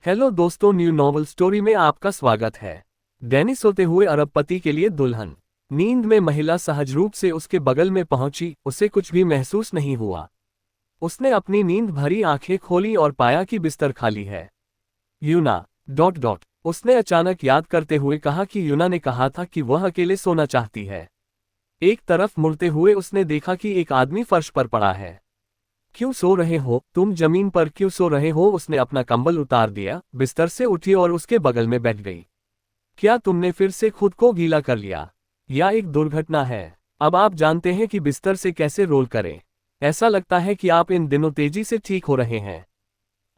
Hello दोस्तों, new novel story में आपका स्वागत है। डैनी सोते हुए अरबपति के लिए दुल्हन। नींद में महिला सहज रूप से उसके बगल में पहुंची, उसे कुछ भी महसूस नहीं हुआ। उसने अपनी नींद भरी आंखें खोली और पाया कि बिस्तर खाली है। यूना उसने अचानक याद करते हुए कहा कि यूना ने कहा था कि वह अकेले सोना चाहती है। एक तरफ मुड़ते हुए उसने देखा कि एक आदमी फर्श पर पड़ा है। क्यों सो रहे हो? तुम जमीन पर क्यों सो रहे हो? उसने अपना कंबल उतार दिया, बिस्तर से उठी और उसके बगल में बैठ गई। क्या तुमने फिर से खुद को गीला कर लिया? यह एक दुर्घटना है। अब आप जानते हैं कि बिस्तर से कैसे रोल करें। ऐसा लगता है कि आप इन दिनों तेजी से ठीक हो रहे हैं।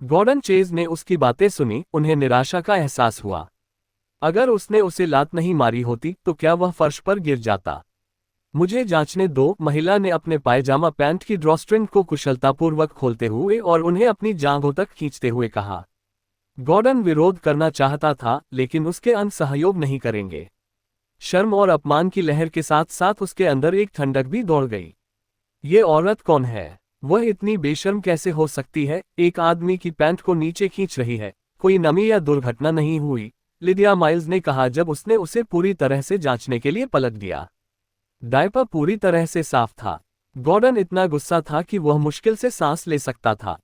गॉर्डन चेज ने उसकी बातें सुनी, उन्हें निराशा का एहसास हुआ। अगर उसने उसे लात नहीं मारी होती तो क्या वह फर्श पर गिर जाता? मुझे जांचने दो। महिला ने अपने पायजामा पैंट की ड्रॉस्ट्रिंग को कुशलतापूर्वक खोलते हुए और उन्हें अपनी जांघों तक खींचते हुए कहा। गॉर्डन विरोध करना चाहता था, लेकिन उसके अंत सहयोग नहीं करेंगे। शर्म और अपमान की लहर के साथ साथ उसके अंदर एक ठंडक भी दौड़ गई। ये औरत कौन है? वह इतनी बेशर्म कैसे हो सकती है? एक आदमी की पैंट को नीचे खींच रही है। कोई नमी या दुर्घटना नहीं हुई, लिडिया माइल्स ने कहा जब उसने उसे पूरी तरह से जांचने के लिए पलट दिया। डायपर पूरी तरह से साफ था। गॉर्डन इतना गुस्सा था कि वह मुश्किल से सांस ले सकता था।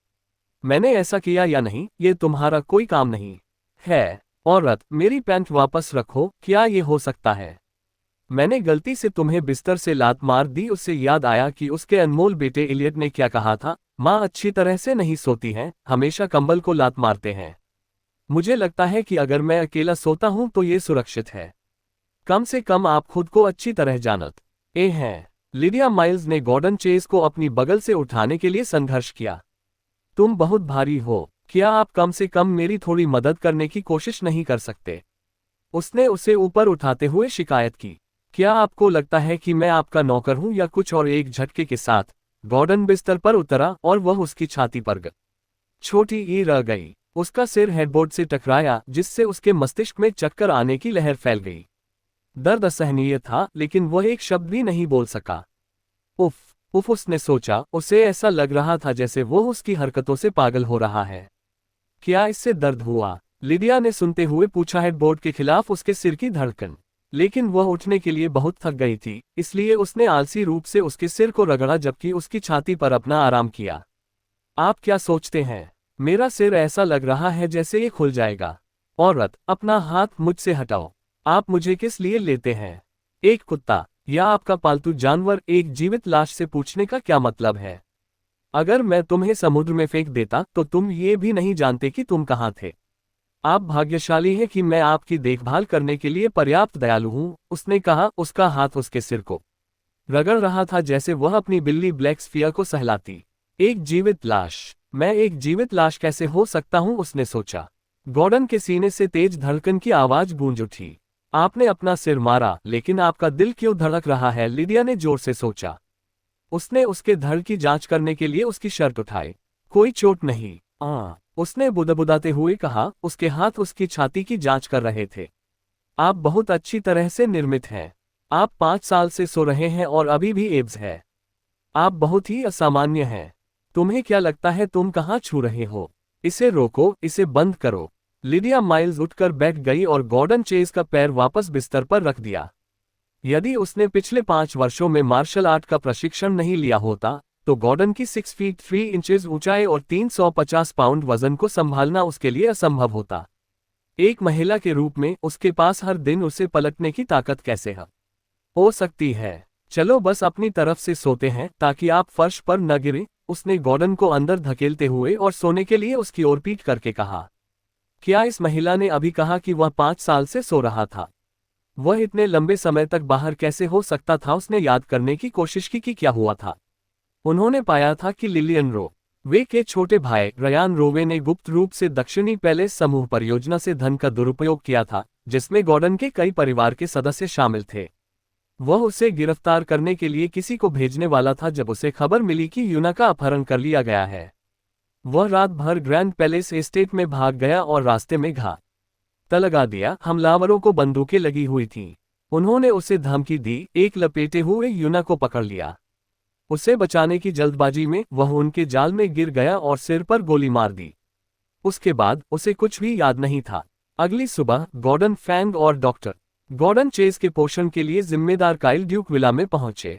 मैंने ऐसा किया या नहीं, ये तुम्हारा कोई काम नहीं है। औरत, मेरी पैंट वापस रखो। क्या ये हो सकता है? मैंने गलती से तुम्हें बिस्तर से लात मार दी। उससे याद आया कि उसके अनमोल बेटे इलियट ने क्या कहा था, माँ अच्छी तरह से नहीं सोती हैं, हमेशा कंबल को लात मारते हैं। मुझे लगता है कि अगर मैं अकेला सोता हूं तो ये सुरक्षित है। कम से कम आप खुद को अच्छी तरह जानत हैं। लिडिया माइल्स ने गॉर्डन चेज को अपनी बगल से उठाने के लिए संघर्ष किया। तुम बहुत भारी हो। क्या आप कम से कम मेरी थोड़ी मदद करने की कोशिश नहीं कर सकते? उसने उसे ऊपर उठाते हुए शिकायत की। क्या आपको लगता है कि मैं आपका नौकर हूं या कुछ और? एक झटके के साथ गॉर्डन बिस्तर पर उतरा और वह उसकी छाती पर छोटी ई रह गई। उसका सिर हेडबोर्ड से टकराया, जिससे उसके मस्तिष्क में चक्कर आने की लहर फैल गई। दर्द असहनीय था, लेकिन वह एक शब्द भी नहीं बोल सका। उफ उफ, उसने सोचा। उसे ऐसा लग रहा था जैसे वो उसकी हरकतों से पागल हो रहा है। क्या इससे दर्द हुआ? लिडिया ने सुनते हुए पूछा। हेडबोर्ड के खिलाफ उसके सिर की धड़कन, लेकिन वह उठने के लिए बहुत थक गई थी, इसलिए उसने आलसी रूप से उसके सिर को रगड़ा जबकि उसकी छाती पर अपना आराम किया। आप क्या सोचते हैं? मेरा सिर ऐसा लग रहा है जैसे ये खुल जाएगा। औरत, अपना हाथ मुझसे हटाओ। आप मुझे किस लिए लेते हैं? एक कुत्ता या आपका पालतू जानवर? एक जीवित लाश से पूछने का क्या मतलब है? अगर मैं तुम्हें समुद्र में फेंक देता तो तुम ये भी नहीं जानते कि तुम कहाँ थे। आप भाग्यशाली हैं कि मैं आपकी देखभाल करने के लिए पर्याप्त दयालु हूं, उसने कहा। उसका हाथ उसके सिर को रगड़ रहा था जैसे वह अपनी बिल्ली ब्लैक स्फियर को सहलाती। एक जीवित लाश? मैं एक जीवित लाश कैसे हो सकता हूं? उसने सोचा। गॉर्डन के सीने से तेज धड़कन की आवाज गूंज उठी। आपने अपना सिर मारा, लेकिन आपका दिल क्यों धड़क रहा है? लिडिया ने जोर से सोचा। उसने उसके धड़ की जांच करने के लिए उसकी शर्ट उठाई। कोई चोट नहीं। उसने बुदबुदाते हुए कहा। उसके हाथ उसकी छाती की जांच कर रहे थे। आप बहुत अच्छी तरह से निर्मित हैं। आप 5 साल से सो रहे हैं और अभी भी एब्स है। आप बहुत ही असामान्य हैं। तुम्हें क्या लगता है तुम कहाँ छू रहे हो? इसे रोको, इसे बंद करो। लिडिया माइल्स उठकर बैठ गई और गॉर्डन चेज का पैर वापस बिस्तर पर रख दिया। यदि उसने पिछले 5 वर्षों में मार्शल आर्ट का प्रशिक्षण नहीं लिया होता, तो गॉर्डन की 6 फीट 3 इंचेस ऊंचाई और 350 पाउंड वजन को संभालना उसके लिए असंभव होता। एक महिला के रूप में उसके पास हर दिन उसे पलटने की ताकत कैसे हो सकती है? चलो बस अपनी तरफ से सोते हैं ताकि आप फर्श पर न गिरें, उसने गॉर्डन को अंदर धकेलते हुए और सोने के लिए उसकी ओर पीट करके कहा। क्या इस महिला ने अभी कहा कि वह 5 साल से सो रहा था? वह इतने लंबे समय तक बाहर कैसे हो सकता था? उसने याद करने की कोशिश की कि क्या हुआ था। उन्होंने पाया था कि लिलियन वे के छोटे भाई रयान रोवे ने गुप्त रूप से दक्षिणी पैलेस समूह परियोजना से धन का दुरुपयोग किया था, जिसमें गॉर्डन के कई परिवार के सदस्य शामिल थे। वह उसे गिरफ्तार करने के लिए किसी को भेजने वाला था जब उसे खबर मिली कि यूना का अपहरण कर लिया गया है। वह रात भर ग्रैंड पैलेस एस्टेट में भाग गया और रास्ते में घात लगा दिया। हमलावरों को बंदूकें लगी हुई थीं। उन्होंने उसे धमकी दी। एक लपेटे हुए यूना को पकड़ लिया। उसे बचाने की जल्दबाजी में वह उनके जाल में गिर गया और सिर पर गोली मार दी। उसके बाद उसे कुछ भी याद नहीं था। अगली सुबह गॉर्डन फैंग और डॉक्टर गॉर्डन चेज के पोषण के लिए जिम्मेदार काइल ड्यूक विला में पहुंचे।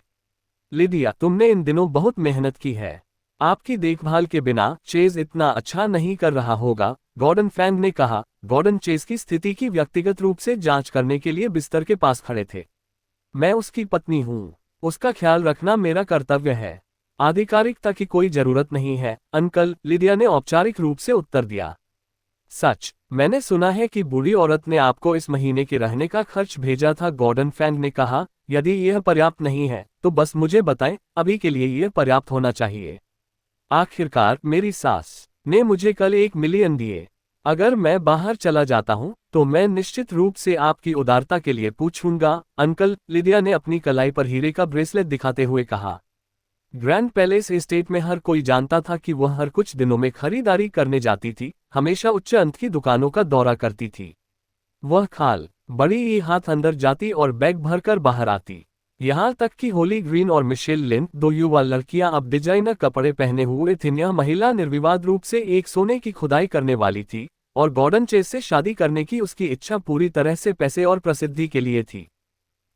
लिडिया, तुमने इन दिनों बहुत मेहनत की है। आपकी देखभाल के बिना चेज इतना अच्छा नहीं कर रहा होगा, गॉर्डन फैंग ने कहा। गॉर्डन चेज की स्थिति की व्यक्तिगत रूप से जांच करने के लिए बिस्तर के पास खड़े थे। मैं उसकी पत्नी हूँ, उसका ख्याल रखना मेरा कर्तव्य है। आधिकारिकता की कोई जरूरत नहीं है, अंकल, लिडिया ने औपचारिक रूप से उत्तर दिया। सच, मैंने सुना है कि बूढ़ी औरत ने आपको इस महीने के रहने का खर्च भेजा था, गॉर्डन फैंग ने कहा। यदि यह पर्याप्त नहीं है तो बस मुझे बताएं, अभी के लिए यह पर्याप्त होना चाहिए। आखिरकार मेरी सास ने मुझे कल 1 मिलियन दिए। अगर मैं बाहर चला जाता हूं तो मैं निश्चित रूप से आपकी उदारता के लिए पूछूंगा, अंकल, लिडिया ने अपनी कलाई पर हीरे का ब्रेसलेट दिखाते हुए कहा। ग्रैंड पैलेस एस्टेट में हर कोई जानता था कि वह हर कुछ दिनों में खरीदारी करने जाती थी, हमेशा उच्च अंत की दुकानों का दौरा करती थी। वह खाल बड़ी ही हाथ अंदर जाती और बैग भरकर बाहर आती। यहाँ तक कि होली ग्रीन और मिशेल लिन, 2 युवा लड़कियां अब डिजाइनर कपड़े पहने हुए थीं। यह महिला निर्विवाद रूप से एक सोने की खुदाई करने वाली थी और गॉर्डन चेज से शादी करने की उसकी इच्छा पूरी तरह से पैसे और प्रसिद्धि के लिए थी।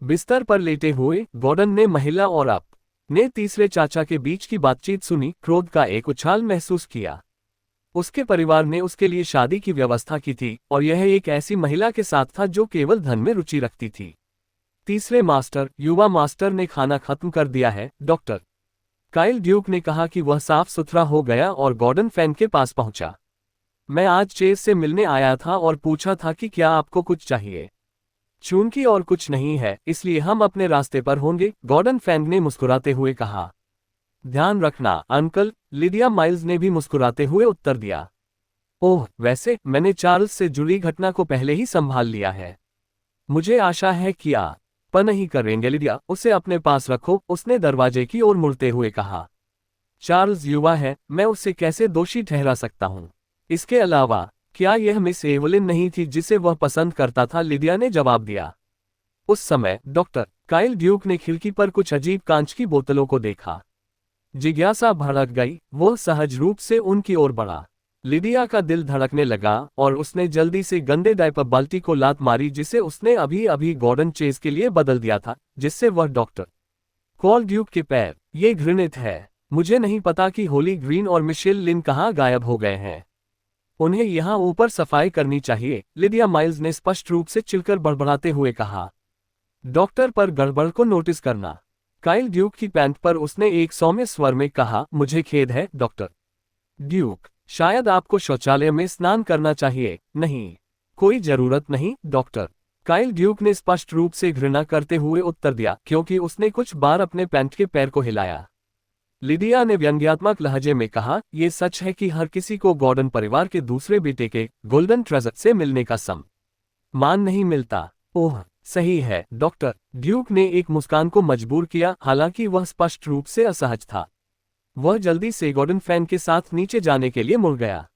बिस्तर पर लेटे हुए गॉर्डन ने महिला और अपने तीसरे चाचा के बीच की बातचीत सुनी। क्रोध का एक उछाल महसूस किया। उसके परिवार ने उसके लिए शादी की व्यवस्था की थी और यह एक ऐसी महिला के साथ था जो केवल धन में रुचि रखती थी। तीसरे मास्टर, युवा मास्टर ने खाना खत्म कर दिया है, डॉक्टर काइल ड्यूक ने कहा कि वह साफ सुथरा हो गया और गॉर्डन फैन के पास पहुंचा। मैं आज चेज से मिलने आया था और पूछा था कि क्या आपको कुछ चाहिए। चूंकि और कुछ नहीं है, इसलिए हम अपने रास्ते पर होंगे, गॉर्डन फैंग ने मुस्कुराते हुए कहा। ध्यान रखना, अंकल, लिडिया माइल्स ने भी मुस्कुराते हुए उत्तर दिया। ओह, वैसे मैंने चार्ल्स से जुड़ी घटना को पहले ही संभाल लिया है। मुझे आशा है कि आप नहीं करेंगे, लिडिया, उसे अपने पास रखो, उसने दरवाजे की ओर मुड़ते हुए कहा। चार्ल्स युवा है, मैं उसे कैसे दोषी ठहरा सकता हूं? इसके अलावा क्या यह मिस एवलिन नहीं थी जिसे वह पसंद करता था? लिडिया ने जवाब दिया। उस समय डॉक्टर काइल ड्यूक ने खिड़की पर कुछ अजीब कांच की बोतलों को देखा। जिज्ञासा भड़क गई, वह सहज रूप से उनकी ओर बढ़ा। लिडिया का दिल धड़कने लगा और उसने जल्दी से गंदे डायपर बाल्टी को लात मारी जिसे उसने अभी अभी गॉर्डन चेज के लिए बदल दिया था, जिससे वह डॉक्टर कॉल ड्यूक के पैर। ये घृणित है। मुझे नहीं पता कि होली ग्रीन और मिशेल लिन कहाँ गायब हो गए हैं। उन्हें यहाँ ऊपर सफाई करनी चाहिए, लिडिया माइल्स ने स्पष्ट रूप से चिढ़कर बड़बड़ाते हुए कहा। डॉक्टर पर गड़बड़ को नोटिस करना। काइल ड्यूक की पैंट पर उसने एक सौम्य स्वर में कहा, मुझे खेद है, डॉक्टर ड्यूक, शायद आपको शौचालय में स्नान करना चाहिए। नहीं, कोई जरूरत नहीं, डॉक्टर काइल ड्यूक ने स्पष्ट रूप से घृणा करते हुए उत्तर दिया, क्योंकि उसने कुछ बार अपने पैंट के पैर को हिलाया। लिडिया ने व्यंग्यात्मक लहजे में कहा, यह सच है कि हर किसी को गॉर्डन परिवार के दूसरे बेटे के गोल्डन ट्रेजर से मिलने का सम्मान नहीं मिलता। ओह, सही है, डॉक्टर, ड्यूक ने एक मुस्कान को मजबूर किया, हालांकि वह स्पष्ट रूप से असहज था। वह जल्दी से गॉर्डन फैन के साथ नीचे जाने के लिए मुड़ गया।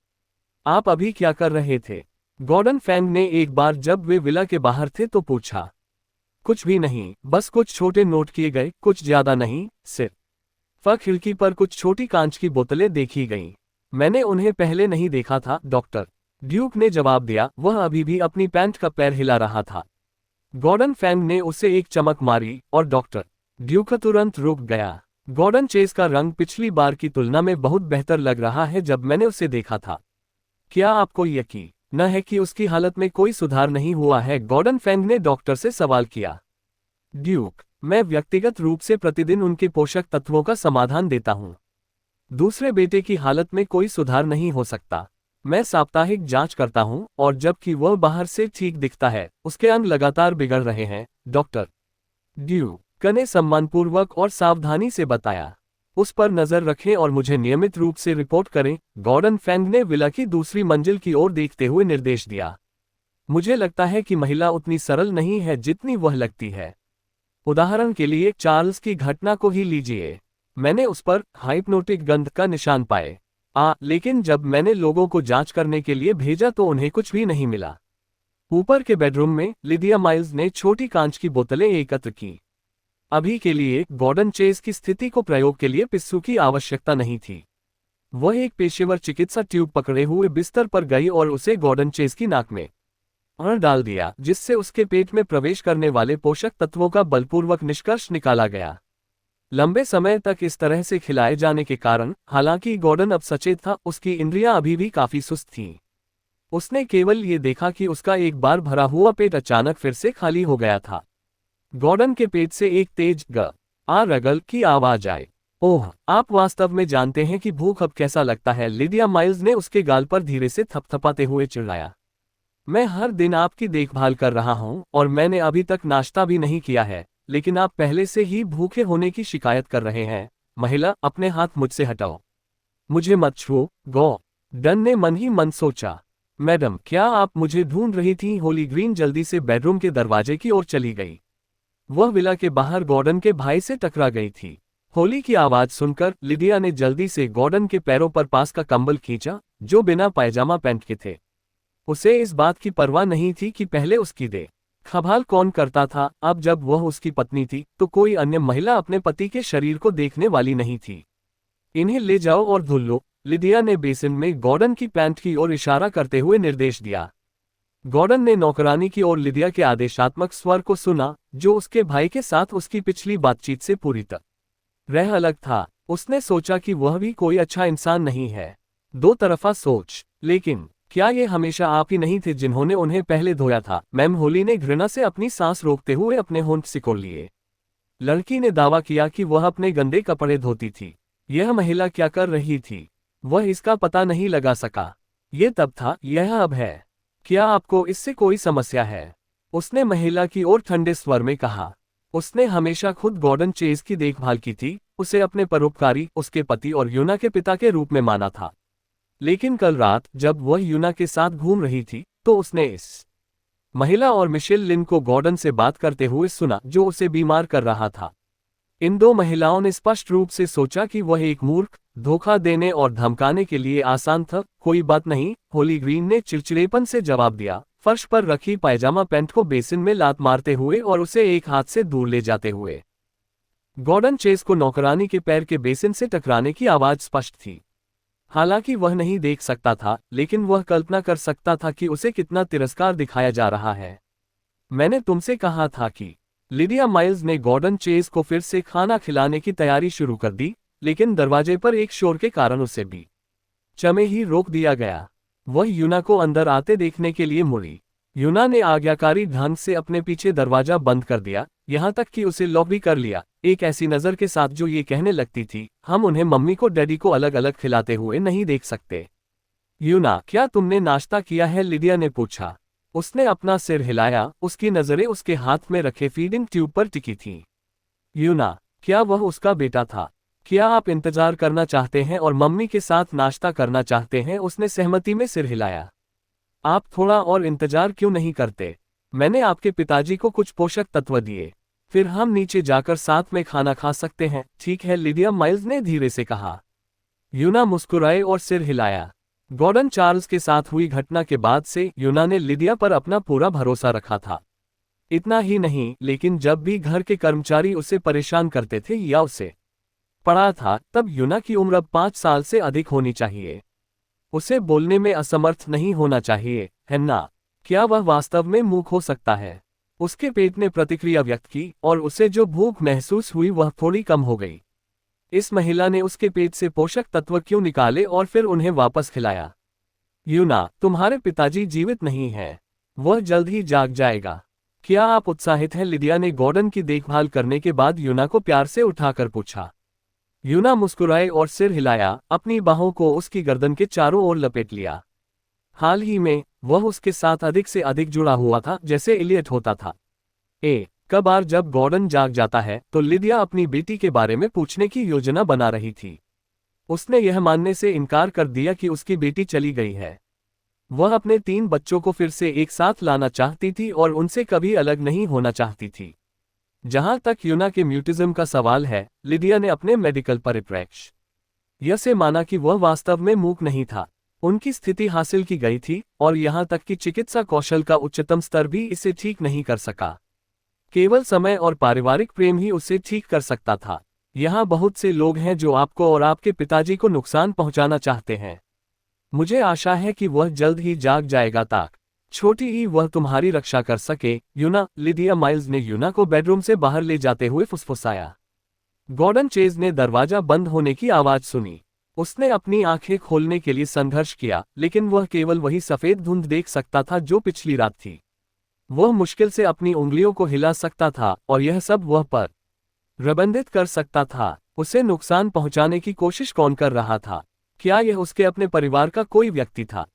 आप अभी क्या कर रहे थे? गॉर्डन फैन ने एक बार जब वे विला के बाहर थे तो पूछा। कुछ भी नहीं, बस कुछ छोटे नोट किए गए, कुछ ज्यादा नहीं, सिर्फ खिड़की पर कुछ छोटी कांच की बोतलें देखी गईं। मैंने उन्हें पहले नहीं देखा था, डॉक्टर ड्यूक ने जवाब दिया। वह अभी भी अपनी पैंट का पैर हिला रहा था। गॉर्डन फैंग ने उसे एक चमक मारी और डॉक्टर ड्यूक तुरंत रुक गया। गॉर्डन चेज का रंग पिछली बार की तुलना में बहुत बेहतर लग रहा है जब मैंने उसे देखा था। क्या आपको यकीन न है कि उसकी हालत में कोई सुधार नहीं हुआ है? गॉर्डन फैंग ने डॉक्टर से सवाल किया। ड्यूक, मैं व्यक्तिगत रूप से प्रतिदिन उनके पोषक तत्वों का समाधान देता हूं। दूसरे बेटे की हालत में कोई सुधार नहीं हो सकता। मैं साप्ताहिक जांच करता हूं और जबकि वह बाहर से ठीक दिखता है, उसके अंग लगातार बिगड़ रहे हैं, डॉक्टर ड्यूक ने सम्मानपूर्वक और सावधानी से बताया। उस पर नजर रखें और मुझे नियमित रूप से रिपोर्ट करें। गॉर्डन फैंग ने विला की दूसरी मंजिल की ओर देखते हुए निर्देश दिया। मुझे लगता है कि महिला उतनी सरल नहीं है जितनी वह लगती है। उदाहरण के लिए चार्ल्स की घटना को ही लीजिए। मैंने उस पर हाइप्नोटिक गंध का निशान पाए, लेकिन जब मैंने लोगों को जांच करने के लिए भेजा तो उन्हें कुछ भी नहीं मिला। ऊपर के बेडरूम में लिडिया माइल्स ने छोटी कांच की बोतलें एकत्र की। अभी के लिए गॉर्डन चेज की स्थिति को प्रयोग के लिए पिस्सू की आवश्यकता नहीं थी। वह एक पेशेवर चिकित्सा ट्यूब पकड़े हुए बिस्तर पर गई और उसे गॉर्डन चेज की नाक में डाल दिया, जिससे उसके पेट में प्रवेश करने वाले पोषक तत्वों का बलपूर्वक निष्कर्ष निकाला गया। लंबे समय तक इस तरह से खिलाए जाने के कारण, हालांकि गॉर्डन अब सचेत था, उसकी इंद्रियां अभी भी काफी सुस्त थीं। उसने केवल ये देखा कि उसका एक बार भरा हुआ पेट अचानक फिर से खाली हो गया था। गॉर्डन के पेट से एक तेज ग आ रगल की आवाज आए। ओह, आप वास्तव में जानते हैं कि भूख अब कैसा लगता है, लिडिया माइल्स ने उसके गाल पर धीरे से थपथपाते हुए चिल्लाया। मैं हर दिन आपकी देखभाल कर रहा हूं और मैंने अभी तक नाश्ता भी नहीं किया है, लेकिन आप पहले से ही भूखे होने की शिकायत कर रहे हैं। महिला, अपने हाथ मुझसे हटाओ, मुझे मत छुओ। गॉर्डन ने मन ही मन सोचा। मैडम, क्या आप मुझे ढूंढ रही थीं? होली ग्रीन जल्दी से बेडरूम के दरवाजे की ओर चली गई। वह विला के बाहर गॉर्डन के भाई से टकरा गई थी। होली की आवाज सुनकर लिडिया ने जल्दी से गॉर्डन के पैरों पर पास का कंबल खींचा, जो बिना पायजामा पैंट के थे। उसे इस बात की परवाह नहीं थी कि पहले उसकी देखभाल कौन करता था। अब जब वह उसकी पत्नी थी, तो कोई अन्य महिला अपने पति के शरीर को देखने वाली नहीं थी। इन्हें ले जाओ और धुल लो, लिडिया ने बेसिन में गॉर्डन की पैंट की ओर इशारा करते हुए निर्देश दिया। गॉर्डन ने नौकरानी की ओर लिडिया के आदेशात्मक स्वर को सुना, जो उसके भाई के साथ उसकी पिछली बातचीत से पूरी तरह अलग था। उसने सोचा कि वह भी कोई अच्छा इंसान नहीं है। दो तरफा सोच। लेकिन क्या ये हमेशा आप ही नहीं थे जिन्होंने उन्हें पहले धोया था? मैम, होली ने घृणा से अपनी सांस रोकते हुए अपने होंठ सिकोड़ लिए। लड़की ने दावा किया कि वह अपने गंदे कपड़े धोती थी। यह महिला क्या कर रही थी, वह इसका पता नहीं लगा सका। ये तब था, यह अब है। क्या आपको इससे कोई समस्या है? उसने महिला की ओर ठंडे स्वर में कहा। उसने हमेशा खुद गॉर्डन चेज की देखभाल की थी, उसे अपने परोपकारी, उसके पति और यूना के पिता के रूप में माना था। लेकिन कल रात जब वह यूना के साथ घूम रही थी, तो उसने इस महिला और मिशेल लिन को गॉर्डन से बात करते हुए सुना, जो उसे बीमार कर रहा था। इन दो महिलाओं ने स्पष्ट रूप से सोचा कि वह एक मूर्ख, धोखा देने और धमकाने के लिए आसान था। कोई बात नहीं, होली ग्रीन ने चिड़चिड़ेपन से जवाब दिया, फर्श पर रखी पायजामा पैंट को बेसिन में लात मारते हुए और उसे एक हाथ से दूर ले जाते हुए। गॉर्डन चेज को नौकरानी के पैर के बेसिन से टकराने की आवाज स्पष्ट थी। हालांकि वह नहीं देख सकता था, लेकिन वह कल्पना कर सकता था कि उसे कितना तिरस्कार दिखाया जा रहा है। मैंने तुमसे कहा था कि लिडिया माइल्स ने गॉर्डन चेज को फिर से खाना खिलाने की तैयारी शुरू कर दी, लेकिन दरवाजे पर एक शोर के कारण उसे भी चमे ही रोक दिया गया। वह यूना को अंदर आते देखने के लिए मुड़ी। यूना ने आज्ञाकारी ढंग से अपने पीछे दरवाजा बंद कर दिया, यहाँ तक कि उसे लॉक भी कर लिया, एक ऐसी नज़र के साथ जो ये कहने लगती थी, हम उन्हें मम्मी को डैडी को अलग अलग खिलाते हुए नहीं देख सकते। यूना, क्या तुमने नाश्ता किया है? लिडिया ने पूछा। उसने अपना सिर हिलाया, उसकी नज़रें उसके हाथ में रखे फीडिंग ट्यूब पर टिकी थीं। यूना, क्या वह उसका बेटा था? क्या आप इंतजार करना चाहते हैं और मम्मी के साथ नाश्ता करना चाहते हैं? उसने सहमति में सिर हिलाया। आप थोड़ा और इंतजार क्यों नहीं करते? मैंने आपके पिताजी को कुछ पोषक तत्व दिए, फिर हम नीचे जाकर साथ में खाना खा सकते हैं। ठीक है, लिडिया माइल्स ने धीरे से कहा। यूना मुस्कुराए और सिर हिलाया। गॉर्डन चार्ल्स के साथ हुई घटना के बाद से यूना ने लिडिया पर अपना पूरा भरोसा रखा था। इतना ही नहीं, लेकिन जब भी घर के कर्मचारी उसे परेशान करते थे या उसे पढ़ा था, तब यूना की उम्र अब 5 साल से अधिक होनी चाहिए। उसे बोलने में असमर्थ नहीं होना चाहिए, है ना? क्या वह वास्तव में मूक हो सकता है? उसके पेट ने प्रतिक्रिया व्यक्त की और उसे जो भूख महसूस हुई वह थोड़ी कम हो गई। इस महिला ने उसके पेट से पोषक तत्व क्यों निकाले और फिर उन्हें वापस खिलाया? यूना, तुम्हारे पिताजी जीवित नहीं हैं। वह जल्द ही जाग जाएगा। क्या आप उत्साहित हैं? लिडिया ने गॉर्डन की देखभाल करने के बाद यूना को प्यार से उठाकर पूछा। यूना मुस्कुराए और सिर हिलाया, अपनी बाहों को उसकी गर्दन के चारों ओर लपेट लिया। हाल ही में वह उसके साथ अधिक से अधिक जुड़ा हुआ था, जैसे इलियट होता था। कब बार जब गॉर्डन जाग जाता है, तो लिडिया अपनी बेटी के बारे में पूछने की योजना बना रही थी। उसने यह मानने से इनकार कर दिया कि उसकी बेटी चली गई है। वह अपने 3 बच्चों को फिर से एक साथ लाना चाहती थी और उनसे कभी अलग नहीं होना चाहती थी। जहां तक यूना के म्यूटिज्म का सवाल है, लिडिया ने अपने मेडिकल परिप्रेक्ष्य से माना कि वह वास्तव में मूक नहीं था। उनकी स्थिति हासिल की गई थी और यहां तक कि चिकित्सा कौशल का उच्चतम स्तर भी इसे ठीक नहीं कर सका। केवल समय और पारिवारिक प्रेम ही उसे ठीक कर सकता था। यहाँ बहुत से लोग हैं जो आपको और आपके पिताजी को नुकसान पहुंचाना चाहते हैं। मुझे आशा है कि वह जल्द ही जाग जाएगा ताकि छोटी ही वह तुम्हारी रक्षा कर सके, यूना। लिडिया माइल्स ने यूना को बेडरूम से बाहर ले जाते हुए फुसफुसाया। गॉर्डन चेज ने दरवाजा बंद होने की आवाज सुनी। उसने अपनी आंखें खोलने के लिए संघर्ष किया, लेकिन वह केवल वही सफेद धुंध देख सकता था जो पिछली रात थी। वह मुश्किल से अपनी उंगलियों को हिला सकता था और यह सब वह पर प्रबंधित कर सकता था। उसे नुकसान पहुंचाने की कोशिश कौन कर रहा था? क्या यह उसके अपने परिवार का कोई व्यक्ति था?